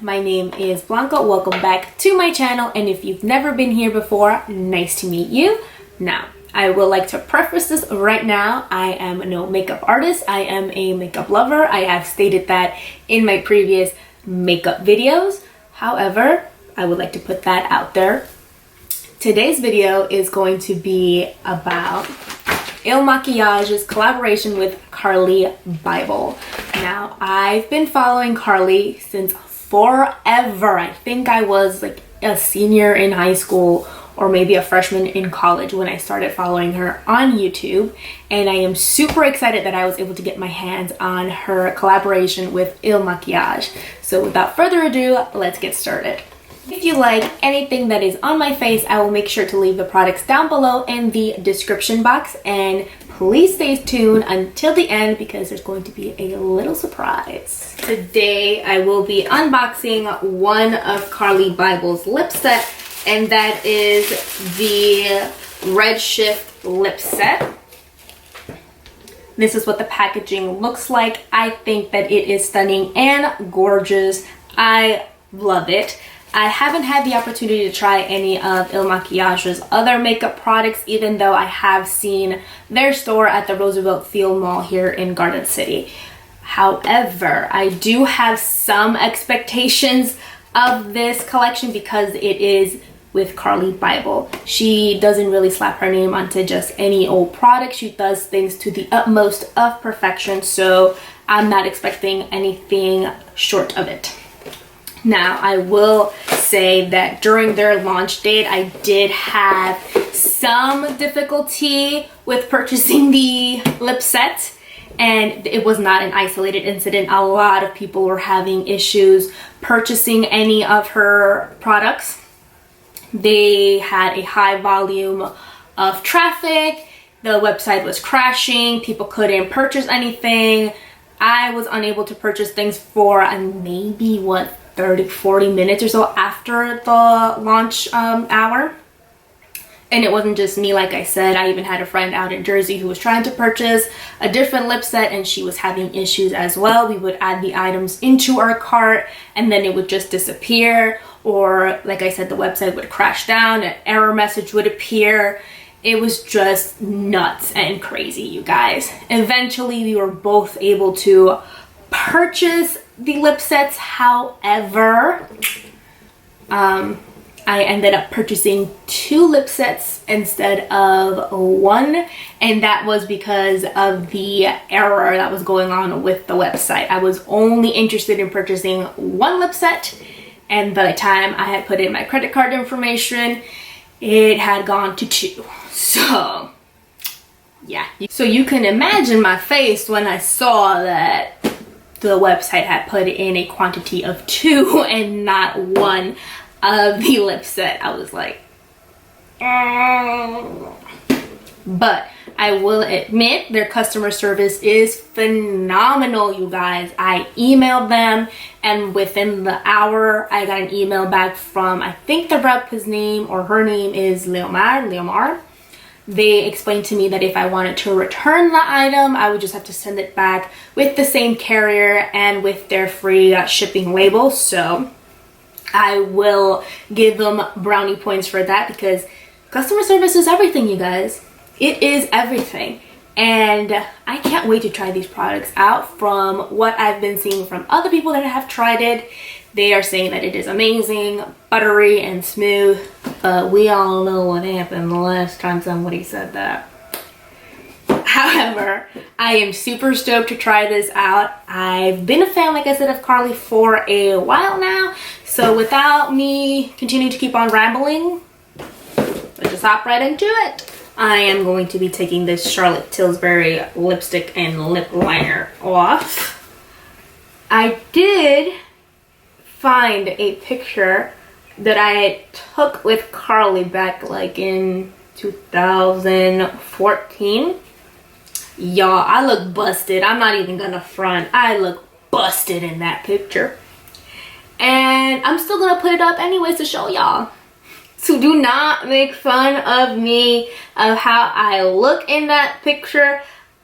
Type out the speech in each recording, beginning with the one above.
my name is Blanca. Welcome back to my channel, and if you've never been here before, nice to meet you. Now, I would like to preface this right now. I am no makeup artist. I am a makeup lover. I have stated that in my previous makeup videos. However, I would like to put that out there. Today's video is going to be about Makiage's collaboration with CARLI BYBEL. Now, I've been following CARLI since forever. I think I was like a senior in high school or maybe a freshman in college when I started following her on YouTube, and I am super excited that I was able to get my hands on her collaboration with Makiage. So without further ado, let's get started. If you like anything that is on my face, I will make sure to leave the products down below in the description box, and please stay tuned until the end because there's going to be a little surprise. Today I will be unboxing one of CARLI BYBEL's lip set, and that is the Redshift lip set. This is what the packaging looks like. I think that it is stunning and gorgeous. I love it. I haven't had the opportunity to try any of Makiage's other makeup products, even though I have seen their store at the Roosevelt Field Mall here in Garden City. However, I do have some expectations of this collection because it is with CARLI BYBEL. She doesn't really slap her name onto just any old product. She does things to the utmost of perfection, so I'm not expecting anything short of it. Now, I will say that during their launch date, I did have some difficulty with purchasing the lip set, and it was not an isolated incident. A lot of people were having issues purchasing any of her products. They had a high volume of traffic. The website was crashing. People couldn't purchase anything. I was unable to purchase things for maybe 30-40 minutes or so after the launch hour. And it wasn't just me, like I said. I even had a friend out in Jersey who was trying to purchase a different lip set, and she was having issues as well. We would add the items into our cart and then it would just disappear, or like I said, the website would crash down, an error message would appear. It was just nuts and crazy, you guys. Eventually we were both able to purchase the lip sets. However, I ended up purchasing 2 lip sets instead of 1, and that was because of the error that was going on with the website. I was only interested in purchasing 1 lip set, and by the time I had put in my credit card information, it had gone to 2. So yeah, so you can imagine my face when I saw that the website had put in a quantity of 2 and not 1 of the lip set. I was like, But I will admit their customer service is phenomenal, you guys. I emailed them, and within the hour I got an email back from, I think the rep, his name or her name is Leomar. They explained to me that if I wanted to return the item, I would just have to send it back with the same carrier and with their free shipping label. So I will give them brownie points for that, because customer service is everything, you guys. It is everything. And I can't wait to try these products out. From what I've been seeing from other people that have tried it, they are saying that it is amazing, buttery and smooth. But we all know what happened the last time somebody said that. However, I am super stoked to try this out. I've been a fan, like I said, of CARLI for a while now. So without me continuing to keep on rambling, let's just hop right into it. I am going to be taking this Charlotte Tilbury lipstick and lip liner off. I did find a picture that I took with CARLI back like in 2014. Y'all, I look busted. I'm not even gonna front. I look busted in that picture. And I'm still gonna put it up anyways to show y'all. So do not make fun of me of how I look in that picture.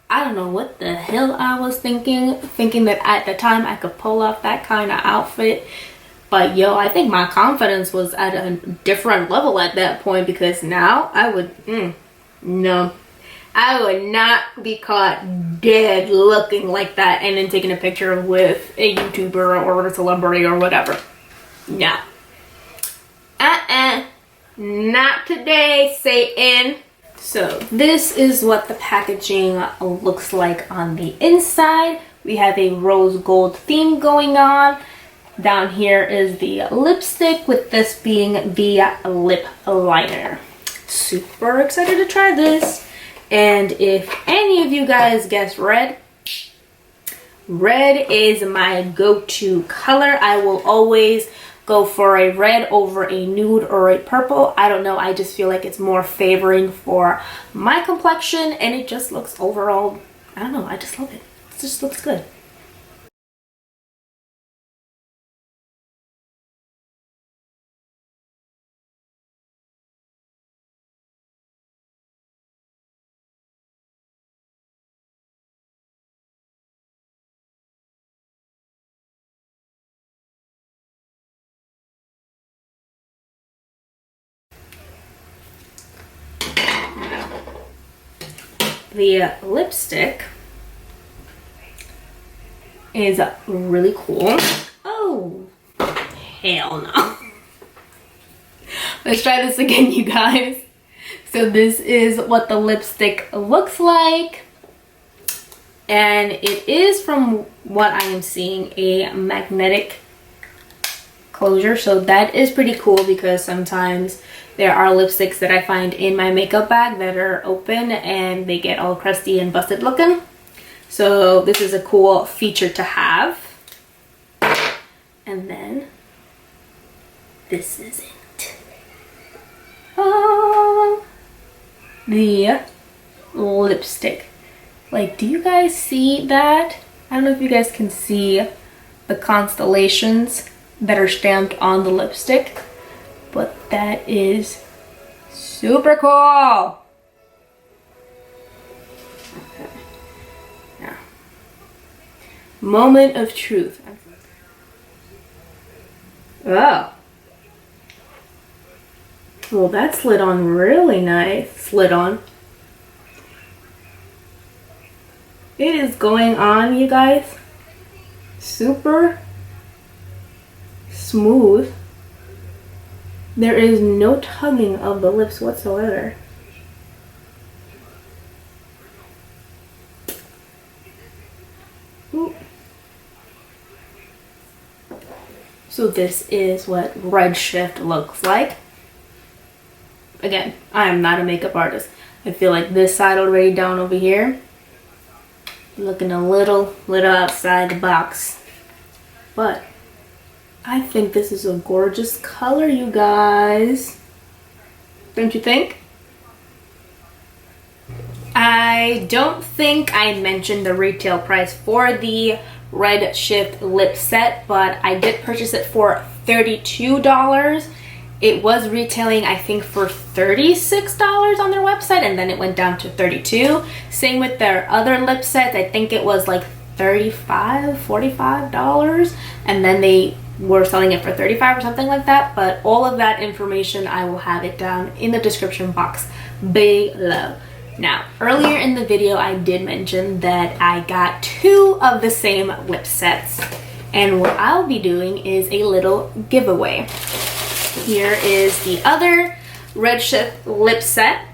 I don't know what the hell I was thinking that at the time I could pull off that kind of outfit. But yo, I think my confidence was at a different level at that point, because now I would, no. I would not be caught dead looking like that and then taking a picture with a YouTuber or a celebrity or whatever. No. Not today, Satan. So this is what the packaging looks like on the inside. We have a rose gold theme going on. Down here is the lipstick, with this being the lip liner. Super excited to try this. And if any of you guys guessed red, red is my go-to color. I will always go for a red over a nude or a purple. I don't know, I just feel like it's more favoring for my complexion, and it just looks overall, I don't know, I just love it. It just looks good. The lipstick is really cool. Oh, hell no. Let's try this again, you guys. So this is what the lipstick looks like. And it is, from what I am seeing, a magnetic closure. So that is pretty cool, because sometimes there are lipsticks that I find in my makeup bag that are open and they get all crusty and busted looking. So this is a cool feature to have. And then this is it. Oh, the lipstick. Like, do you guys see that? I don't know if you guys can see the constellations that are stamped on the lipstick, but that is super cool. Okay. Now, moment of truth. Oh. Well, that slid on really nice. Slid on. It is going on, you guys. Super smooth. There is no tugging of the lips whatsoever. Ooh. So this is what Redshift looks like. Again, I am not a makeup artist. I feel like this side already down over here, looking a little outside the box. But I think this is a gorgeous color, you guys. Don't you think? I don't think I mentioned the retail price for the Redshift lip set, but I did purchase it for $32. It was retailing, I think, for $36 on their website, and then it went down to $32. Same with their other lip sets. I think it was like $35, $45, and then they were selling it for $35 or something like that. But all of that information, I will have it down in the description box below. Now, earlier in the video, I did mention that I got 2 of the same lip sets, and what I'll be doing is a little giveaway. Here is the other Redshift lip set,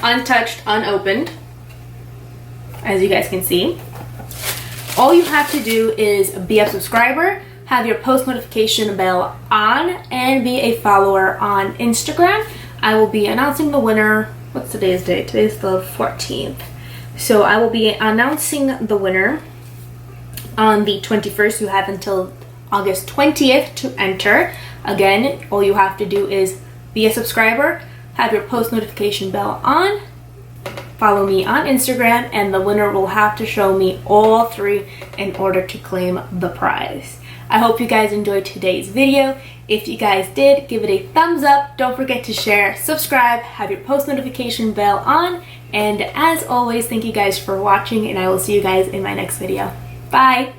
untouched, unopened, as you guys can see. All you have to do is be a subscriber, have your post notification bell on, and be a follower on Instagram. I will be announcing the winner. What's today's date? Today's the 14th. So I will be announcing the winner on the 21st. You have until August 20th to enter. Again, all you have to do is be a subscriber, have your post notification bell on, follow me on Instagram, and the winner will have to show me all 3 in order to claim the prize. I hope you guys enjoyed today's video. If you guys did, give it a thumbs up. Don't forget to share, subscribe, have your post notification bell on, and as always, thank you guys for watching, and I will see you guys in my next video. Bye!